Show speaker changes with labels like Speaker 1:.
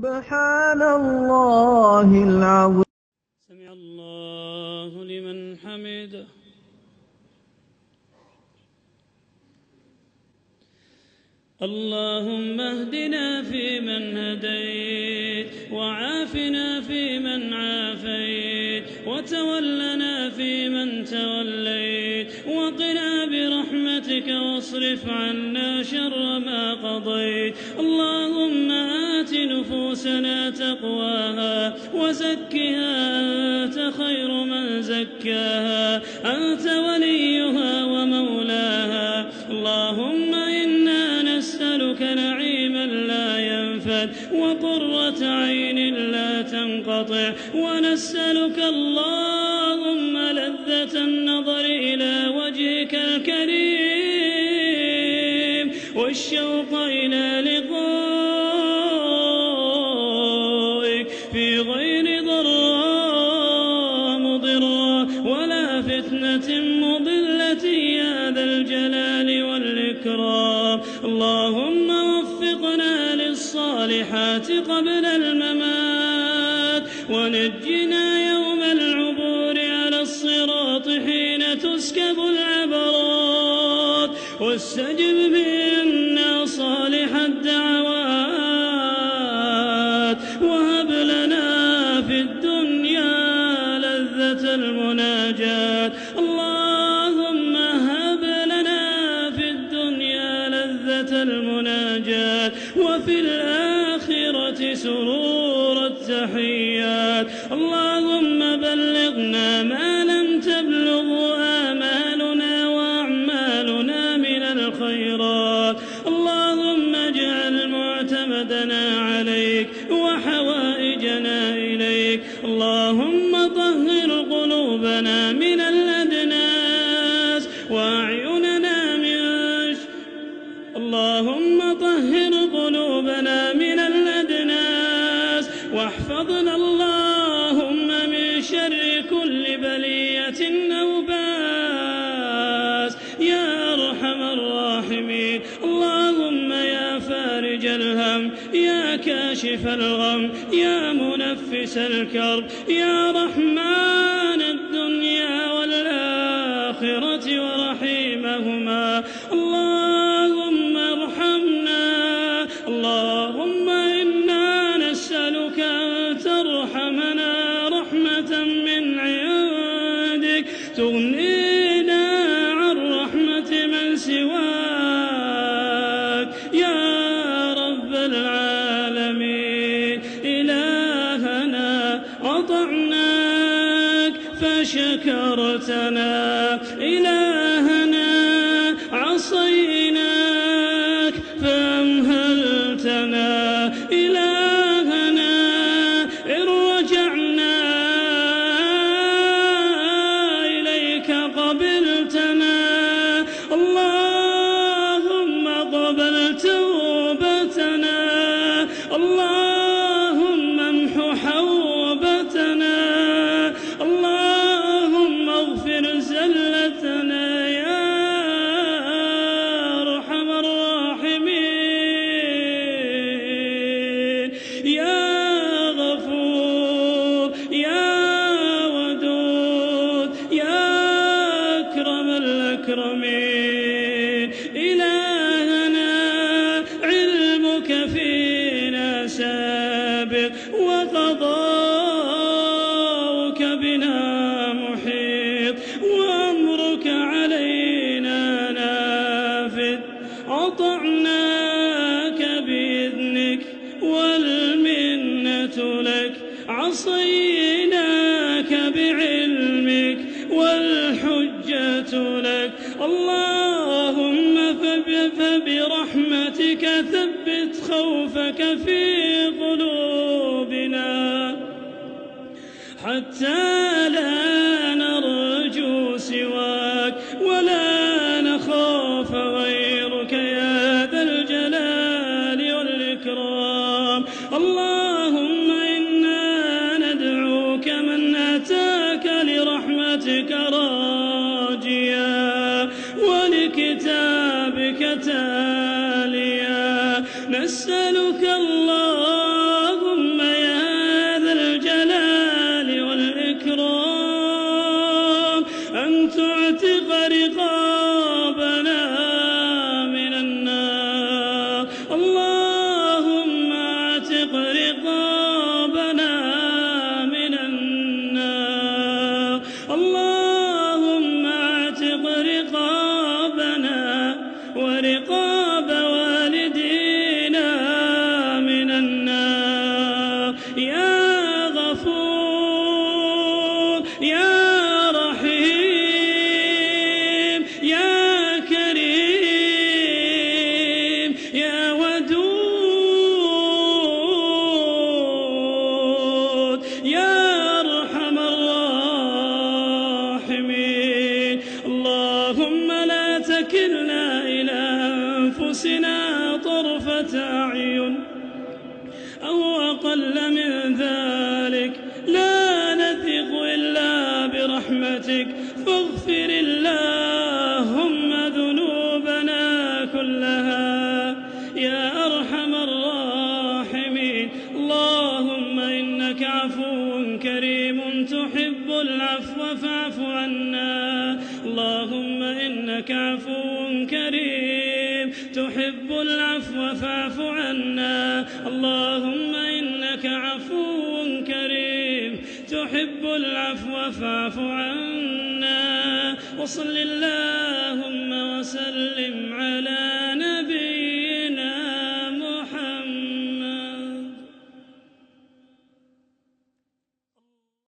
Speaker 1: سبحان الله العظيم.
Speaker 2: سمع الله لمن حمده. اللهم اهدنا فيمن هديت، وعافنا فيمن عافيت، وتولنا فيمن توليت، وقنا برحمتك واصرف عنا شر ما قضيت. اللهم آت نفوسنا تقواها وزكها أنت خير من زكاها، أنت وليها ومولاها. اللهم إنا نسألك نعيما لا ينفد، وقرة عين لا تنقطع، ونسألك اللهم لذة النظر إلى وجهك الكريم، والشوق إلى لقائك في غير ضراء مضرة ولا فتنة مضلة يا ذا الجلال والإكرام. اللهم وفقنا للصالحات قبل الممات، ونجنا يوم العبور على الصراط حين تسكب العبرات، واستجب منا صالح الدعوات، وهب لنا في الدنيا لذة المناجاة. اللهم هب لنا في الدنيا لذة المناجاة، وفي الآخرة سرور التحيات. اللهم بلغنا ما لم تبلغ آمالنا وأعمالنا من الخيرات. اللهم اجعل معتمدنا عليك وحوائجنا إليك. اللهم طهر قلوبنا من الأدناس وأعيننا اللهم طهر قلوبنا من الأدناس، واحفظنا اللهم من شر كل بلية أو باس يا أرحم الراحمين. اللهم يا فارج الهم، يا كاشف الغم، يا منفس الكرب، يا رحمن الدنيا والآخرة ورحيمهما، اللهم ارحمنا. اللهم إنا نسألك أن ترحمنا رحمة من عندك تغنينا عن رحمة من سواك يا رب العالمين. إلهنا أطعناك فشكرتنا، إلهنا عصيناك فأمهلتنا، إلهنا إن رجعنا إليك قبلتنا. اللهم قبل توبتنا، اللهم امح حوبتنا، اللهم اغفر زلتنا يا أرحم الراحمين. يا غفور يا ودود يا أكرم الأكرمين. إلهنا علمك فينا سابق، وقضاؤك بنا محيط، وأمرك علينا نافذ. أطعناك بإذنك والمنة لك، عصيناك بعلمك والحجة لك. اللهم فبرحمتك ثبت خوفك في قلوبنا، حتى لا نرجو سواك ولا نخاف غيرك يا ذا الجلال والإكرام. اللهم إنا ندعوك من أتاك لرحمتك راجيا ولكتابك تاليا. نسألك اللهم واعتق رقابنا من النار. اللهم اعتق رقابنا ورقاب والدينا من النار. يا غفور يا رحيم يا كريم يا ودود يا أرحم الراحمين. اللهم لا تكلنا إلى أنفسنا طرفة أعين أو أقل من ذلك، لا نثق إلا برحمتك، فاغفر اللهم ذنوبنا كلها يا أرحم الراحمين. اللهم إنك عفو كريم تحب العفو فاعف عنا. اللهم إنك عفو كريم تحب العفو فاعف عنا. اللهم إنك عفو كريم تحب العفو فاعف عنا. وصل اللهم